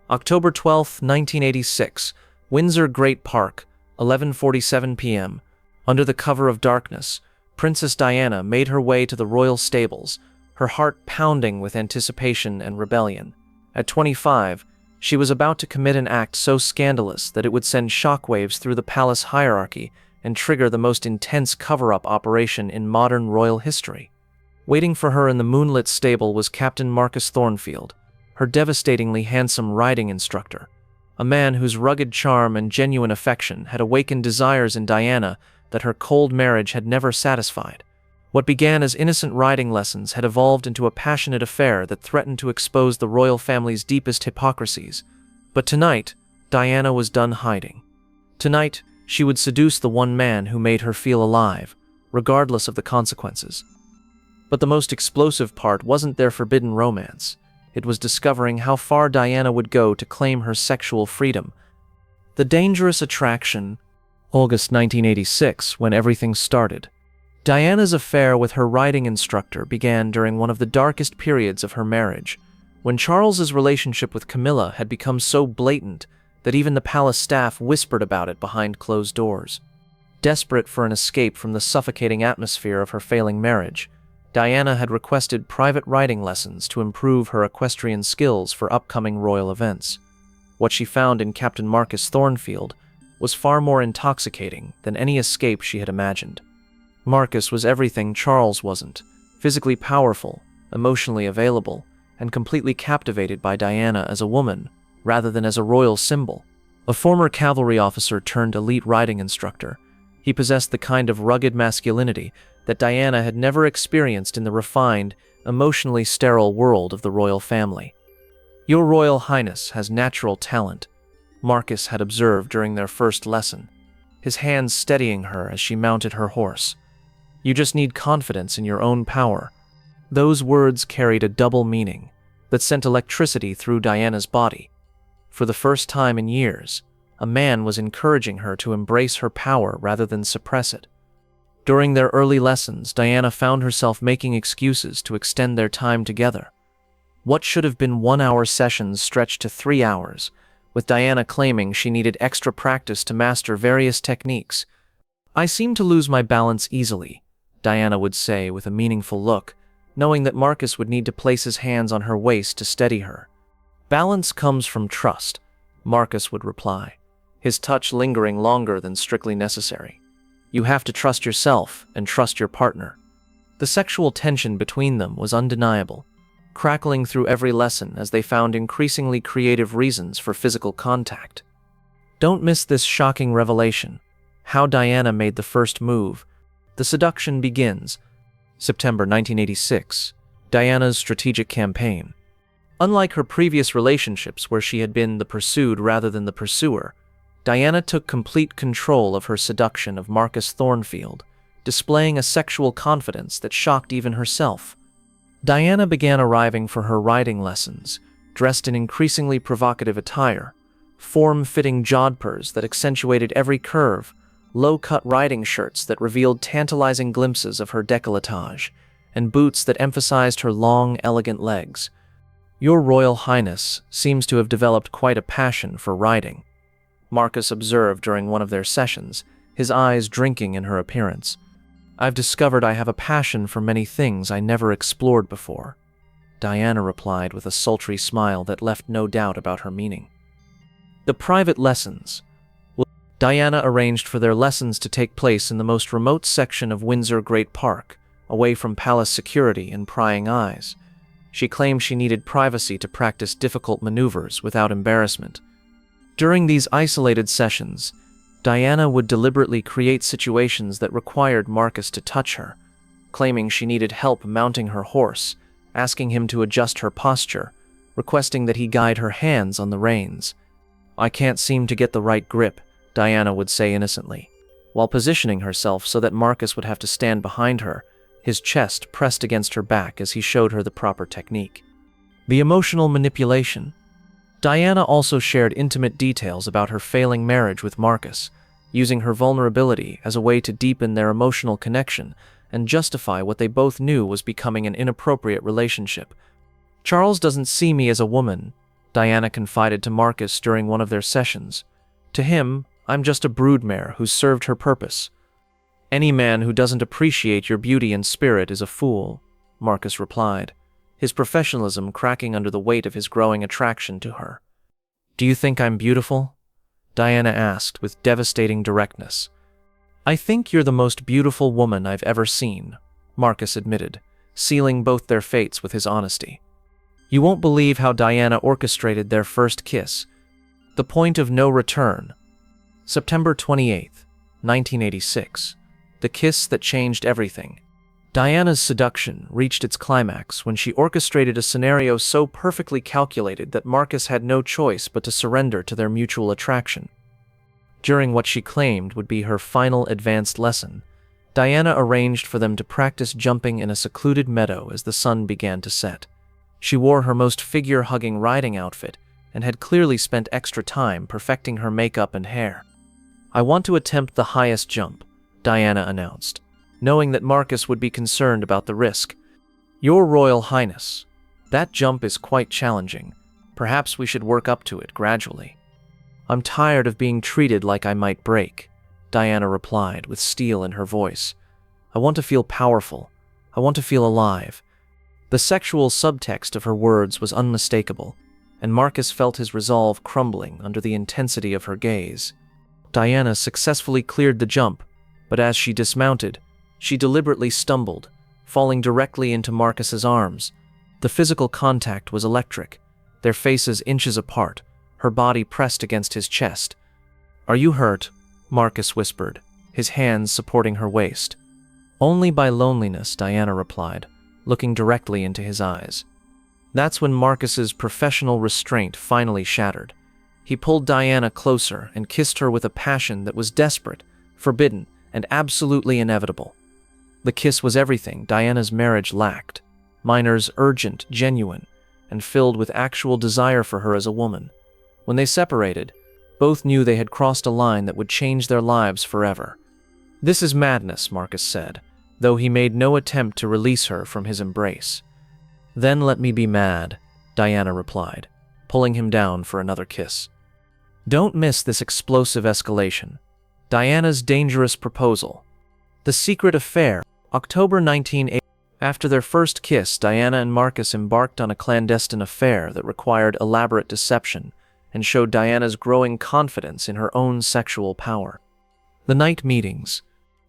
October 12, 1986, Windsor Great Park, 11:47 p.m. Under the cover of darkness, Princess Diana made her way to the royal stables, her heart pounding with anticipation and rebellion. At 25, she was about to commit an act so scandalous that it would send shockwaves through the palace hierarchy and trigger the most intense cover-up operation in modern royal history. Waiting for her in the moonlit stable was Captain Marcus Thornfield, her devastatingly handsome riding instructor, a man whose rugged charm and genuine affection had awakened desires in Diana that her cold marriage had never satisfied. What began as innocent riding lessons had evolved into a passionate affair that threatened to expose the royal family's deepest hypocrisies. But tonight, Diana was done hiding. Tonight, she would seduce the one man who made her feel alive, regardless of the consequences. But the most explosive part wasn't their forbidden romance. It was discovering how far Diana would go to claim her sexual freedom. The dangerous attraction. August 1986, when everything started. Diana's affair with her riding instructor began during one of the darkest periods of her marriage, when Charles's relationship with Camilla had become so blatant that even the palace staff whispered about it behind closed doors. Desperate for an escape from the suffocating atmosphere of her failing marriage, Diana had requested private riding lessons to improve her equestrian skills for upcoming royal events. What she found in Captain Marcus Thornfield was far more intoxicating than any escape she had imagined. Marcus was everything Charles wasn't: physically powerful, emotionally available, and completely captivated by Diana as a woman, rather than as a royal symbol. A former cavalry officer turned elite riding instructor, he possessed the kind of rugged masculinity that Diana had never experienced in the refined, emotionally sterile world of the royal family. "Your Royal Highness has natural talent," Marcus had observed during their first lesson, his hands steadying her as she mounted her horse. "You just need confidence in your own power." Those words carried a double meaning that sent electricity through Diana's body. For the first time in years, a man was encouraging her to embrace her power rather than suppress it. During their early lessons, Diana found herself making excuses to extend their time together. What should have been 1-hour sessions stretched to 3 hours, with Diana claiming she needed extra practice to master various techniques. "I seem to lose my balance easily," Diana would say with a meaningful look, knowing that Marcus would need to place his hands on her waist to steady her. "Balance comes from trust," Marcus would reply, his touch lingering longer than strictly necessary. "You have to trust yourself and trust your partner." The sexual tension between them was undeniable, crackling through every lesson as they found increasingly creative reasons for physical contact. Don't miss this shocking revelation: how Diana made the first move. The seduction begins. September 1986, Diana's strategic campaign. Unlike her previous relationships where she had been the pursued rather than the pursuer, Diana took complete control of her seduction of Marcus Thornfield, displaying a sexual confidence that shocked even herself. Diana began arriving for her riding lessons, dressed in increasingly provocative attire, form-fitting jodhpurs that accentuated every curve, low-cut riding shirts that revealed tantalizing glimpses of her décolletage, and boots that emphasized her long, elegant legs. "Your Royal Highness seems to have developed quite a passion for riding," Marcus observed during one of their sessions, his eyes drinking in her appearance. "I've discovered I have a passion for many things I never explored before," Diana replied with a sultry smile that left no doubt about her meaning. The private lessons. Diana arranged for their lessons to take place in the most remote section of Windsor Great Park, away from palace security and prying eyes. She claimed she needed privacy to practice difficult maneuvers without embarrassment. During these isolated sessions, Diana would deliberately create situations that required Marcus to touch her, claiming she needed help mounting her horse, asking him to adjust her posture, requesting that he guide her hands on the reins. "I can't seem to get the right grip," Diana would say innocently, while positioning herself so that Marcus would have to stand behind her, his chest pressed against her back as he showed her the proper technique. The emotional manipulation. Diana also shared intimate details about her failing marriage with Marcus, using her vulnerability as a way to deepen their emotional connection and justify what they both knew was becoming an inappropriate relationship. "Charles doesn't see me as a woman," Diana confided to Marcus during one of their sessions. To him, I'm just a broodmare who's served her purpose. Any man who doesn't appreciate your beauty and spirit is a fool, Marcus replied, his professionalism cracking under the weight of his growing attraction to her. Do you think I'm beautiful? Diana asked with devastating directness. I think you're the most beautiful woman I've ever seen, Marcus admitted, sealing both their fates with his honesty. You won't believe how Diana orchestrated their first kiss. The point of no return. September 28th, 1986. The kiss that changed everything. Diana's seduction reached its climax when she orchestrated a scenario so perfectly calculated that Marcus had no choice but to surrender to their mutual attraction. During what she claimed would be her final advanced lesson, Diana arranged for them to practice jumping in a secluded meadow as the sun began to set. She wore her most figure-hugging riding outfit and had clearly spent extra time perfecting her makeup and hair. I want to attempt the highest jump, Diana announced, knowing that Marcus would be concerned about the risk. Your Royal Highness, that jump is quite challenging. Perhaps we should work up to it gradually. I'm tired of being treated like I might break, Diana replied with steel in her voice. I want to feel powerful. I want to feel alive. The sexual subtext of her words was unmistakable, and Marcus felt his resolve crumbling under the intensity of her gaze. Diana successfully cleared the jump, but as she dismounted, she deliberately stumbled, falling directly into Marcus's arms. The physical contact was electric, their faces inches apart, her body pressed against his chest. Are you hurt? Marcus whispered, his hands supporting her waist. Only by loneliness, Diana replied, looking directly into his eyes. That's when Marcus's professional restraint finally shattered. He pulled Diana closer and kissed her with a passion that was desperate, forbidden, and absolutely inevitable. The kiss was everything Diana's marriage lacked. Minor's urgent, genuine, and filled with actual desire for her as a woman. When they separated, both knew they had crossed a line that would change their lives forever. This is madness, Marcus said, though he made no attempt to release her from his embrace. Then let me be mad, Diana replied, pulling him down for another kiss. Don't miss this explosive escalation. Diana's dangerous proposal. The secret affair, October 1980. After their first kiss, Diana and Marcus embarked on a clandestine affair that required elaborate deception and showed Diana's growing confidence in her own sexual power. The night meetings.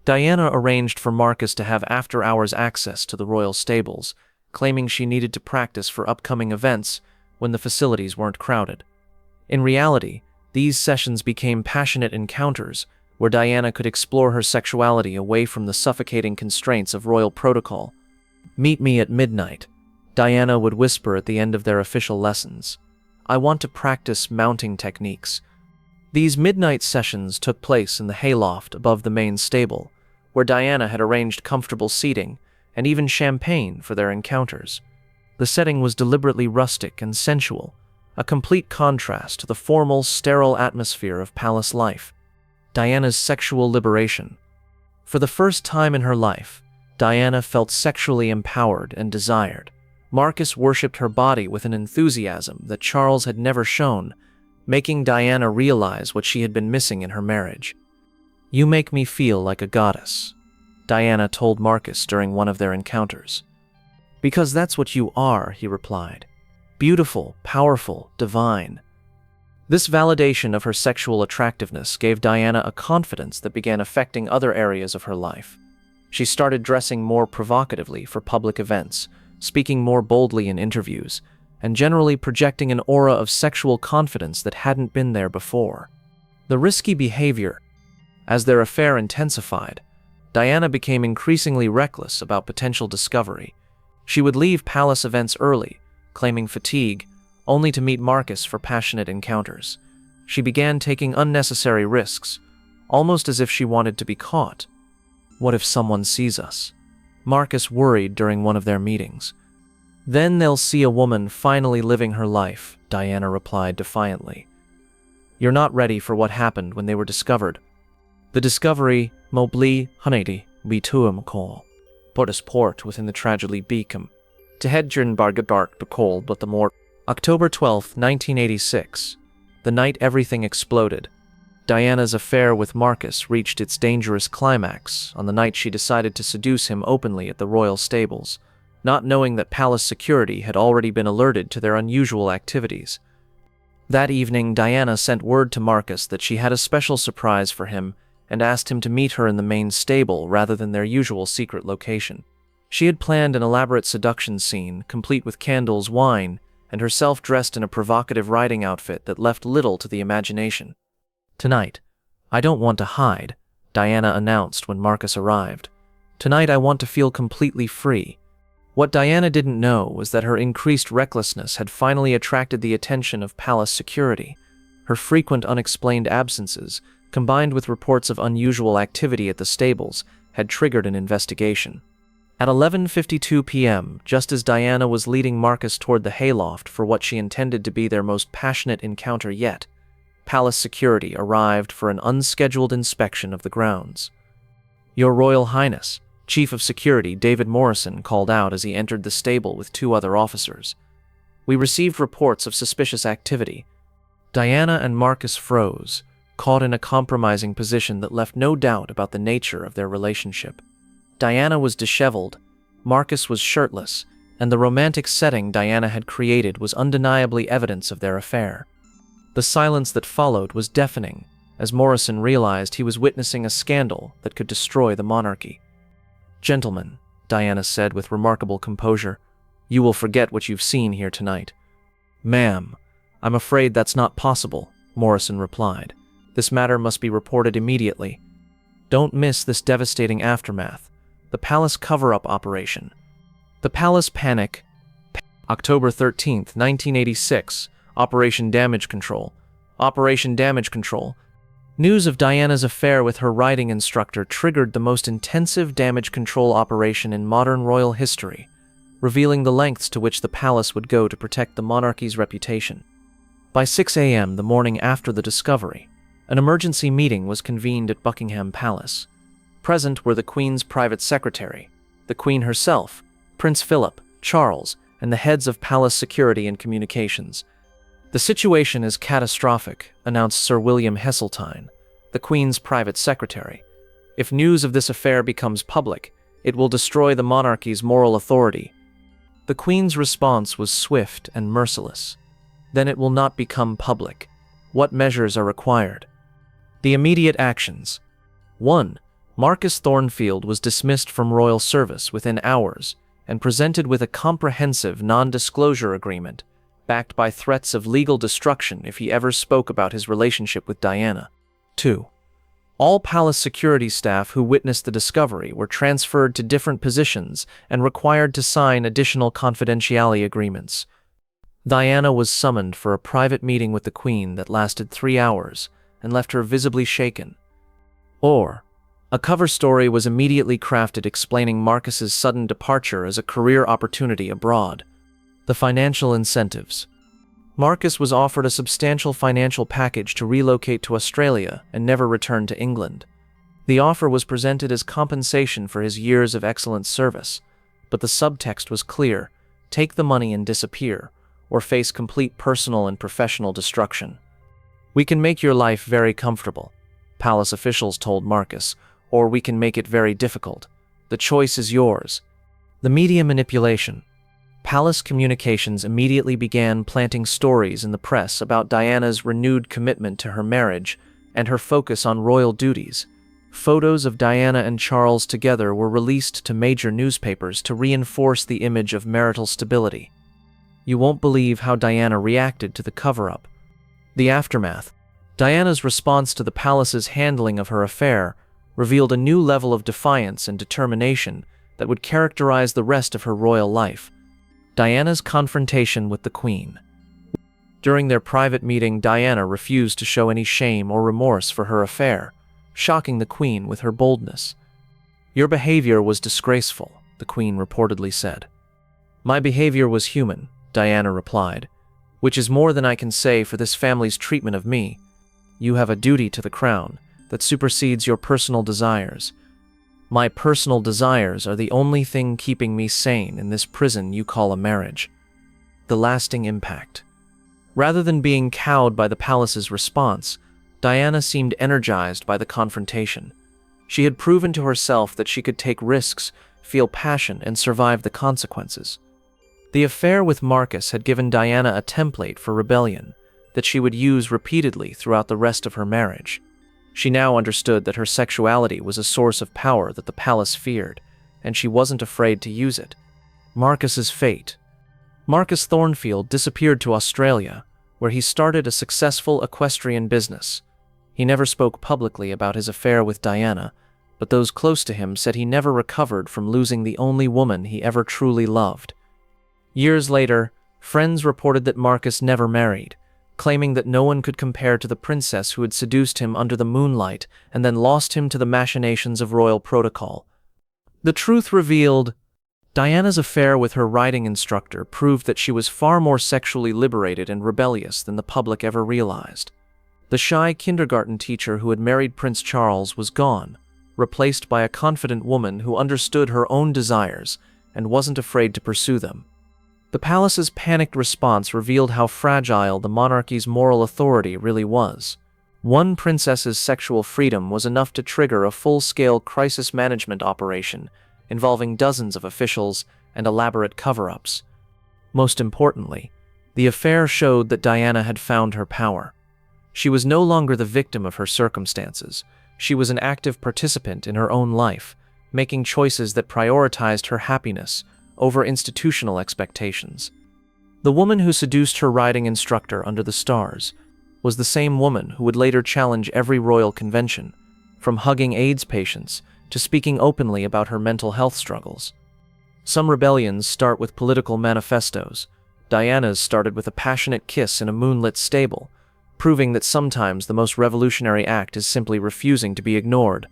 Diana arranged for Marcus to have after-hours access to the royal stables, claiming she needed to practice for upcoming events when the facilities weren't crowded. In reality, these sessions became passionate encounters where Diana could explore her sexuality away from the suffocating constraints of royal protocol. Meet me at midnight, Diana would whisper at the end of their official lessons. I want to practice mounting techniques. These midnight sessions took place in the hayloft above the main stable, where Diana had arranged comfortable seating and even champagne for their encounters. The setting was deliberately rustic and sensual, a complete contrast to the formal, sterile atmosphere of palace life. Diana's sexual liberation. For the first time in her life, Diana felt sexually empowered and desired. Marcus worshipped her body with an enthusiasm that Charles had never shown, making Diana realize what she had been missing in her marriage. You make me feel like a goddess, Diana told Marcus during one of their encounters. Because that's what you are, he replied. Beautiful, powerful, divine. This validation of her sexual attractiveness gave Diana a confidence that began affecting other areas of her life. She started dressing more provocatively for public events, speaking more boldly in interviews, and generally projecting an aura of sexual confidence that hadn't been there before. The risky behavior. As their affair intensified, Diana became increasingly reckless about potential discovery. She would leave palace events early, claiming fatigue, only to meet Marcus for passionate encounters. She began taking unnecessary risks, almost as if she wanted to be caught. What if someone sees us? Marcus worried during one of their meetings. Then they'll see a woman finally living her life, Diana replied defiantly. You're not ready for what happened when they were discovered. The discovery, mobli huneti, bituum call. Port within the tragedy become. To hedgen bargabark becall but the more October 12, 1986. The night everything exploded. Diana's affair with Marcus reached its dangerous climax on the night she decided to seduce him openly at the royal stables, not knowing that palace security had already been alerted to their unusual activities. That evening, Diana sent word to Marcus that she had a special surprise for him and asked him to meet her in the main stable rather than their usual secret location. She had planned an elaborate seduction scene, complete with candles, wine, and herself dressed in a provocative riding outfit that left little to the imagination. "Tonight, I don't want to hide," Diana announced when Marcus arrived. "Tonight I want to feel completely free." What Diana didn't know was that her increased recklessness had finally attracted the attention of palace security. Her frequent unexplained absences, combined with reports of unusual activity at the stables, had triggered an investigation. At 11:52 p.m., just as Diana was leading Marcus toward the hayloft for what she intended to be their most passionate encounter yet, palace security arrived for an unscheduled inspection of the grounds. "Your Royal Highness," Chief of Security David Morrison called out as he entered the stable with two other officers. "We received reports of suspicious activity." Diana and Marcus froze, caught in a compromising position that left no doubt about the nature of their relationship. Diana was disheveled, Marcus was shirtless, and the romantic setting Diana had created was undeniably evidence of their affair. The silence that followed was deafening, as Morrison realized he was witnessing a scandal that could destroy the monarchy. "Gentlemen," Diana said with remarkable composure, "you will forget what you've seen here tonight." "Ma'am, I'm afraid that's not possible," Morrison replied. "This matter must be reported immediately. Don't miss this devastating aftermath. The palace cover-up operation. The Palace Panic. October 13, 1986. Operation Damage Control. Operation Damage Control. News of Diana's affair with her riding instructor triggered the most intensive damage control operation in modern royal history, revealing the lengths to which the palace would go to protect the monarchy's reputation. By 6 a.m. the morning after the discovery, an emergency meeting was convened at Buckingham Palace. Present were the Queen's private secretary, the Queen herself, Prince Philip, Charles, and the heads of palace security and communications. "The situation is catastrophic," announced Sir William Heseltine, the Queen's private secretary. "If news of this affair becomes public, it will destroy the monarchy's moral authority." The Queen's response was swift and merciless. "Then it will not become public. What measures are required?" The immediate actions. 1. Marcus Thornfield was dismissed from royal service within hours and presented with a comprehensive non-disclosure agreement, backed by threats of legal destruction if he ever spoke about his relationship with Diana. 2. All palace security staff who witnessed the discovery were transferred to different positions and required to sign additional confidentiality agreements. Diana was summoned for a private meeting with the Queen that lasted 3 hours and left her visibly shaken. A cover story was immediately crafted explaining Marcus's sudden departure as a career opportunity abroad. The financial incentives. Marcus was offered a substantial financial package to relocate to Australia and never return to England. The offer was presented as compensation for his years of excellent service, but the subtext was clear: take the money and disappear, or face complete personal and professional destruction. "We can make your life very comfortable," palace officials told Marcus, "or we can make it very difficult. The choice is yours." The media manipulation. Palace communications immediately began planting stories in the press about Diana's renewed commitment to her marriage and her focus on royal duties. Photos of Diana and Charles together were released to major newspapers to reinforce the image of marital stability. You won't believe how Diana reacted to the cover-up. The aftermath. Diana's response to the palace's handling of her affair revealed a new level of defiance and determination that would characterize the rest of her royal life. Diana's confrontation with the Queen. During their private meeting, Diana refused to show any shame or remorse for her affair, shocking the Queen with her boldness. "Your behavior was disgraceful," the Queen reportedly said. "My behavior was human," Diana replied, "which is more than I can say for this family's treatment of me. You have a duty to the crown that supersedes your personal desires. My personal desires are the only thing keeping me sane in this prison you call a marriage." the lasting impact. Rather than being cowed by the palace's response, Diana seemed energized by the confrontation. She had proven to herself that she could take risks, feel passion, and survive the consequences. The affair with Marcus had given Diana a template for rebellion that she would use repeatedly throughout the rest of her marriage. She now understood that her sexuality was a source of power that the palace feared, and she wasn't afraid to use it. Marcus's fate. Marcus Thornfield disappeared to Australia, where he started a successful equestrian business. He never spoke publicly about his affair with Diana, but those close to him said he never recovered from losing the only woman he ever truly loved. Years later, friends reported that Marcus never married, claiming that no one could compare to the princess who had seduced him under the moonlight and then lost him to the machinations of royal protocol. The truth revealed, Diana's affair with her riding instructor proved that she was far more sexually liberated and rebellious than the public ever realized. The shy kindergarten teacher who had married Prince Charles was gone, replaced by a confident woman who understood her own desires and wasn't afraid to pursue them. The palace's panicked response revealed how fragile the monarchy's moral authority really was. One princess's sexual freedom was enough to trigger a full-scale crisis management operation involving dozens of officials and elaborate cover-ups. Most importantly, the affair showed that Diana had found her power. She was no longer the victim of her circumstances. She was an active participant in her own life, making choices that prioritized her happiness over institutional expectations. The woman who seduced her riding instructor under the stars was the same woman who would later challenge every royal convention, from hugging AIDS patients to speaking openly about her mental health struggles. Some rebellions start with political manifestos. Diana's started with a passionate kiss in a moonlit stable, proving that sometimes the most revolutionary act is simply refusing to be ignored.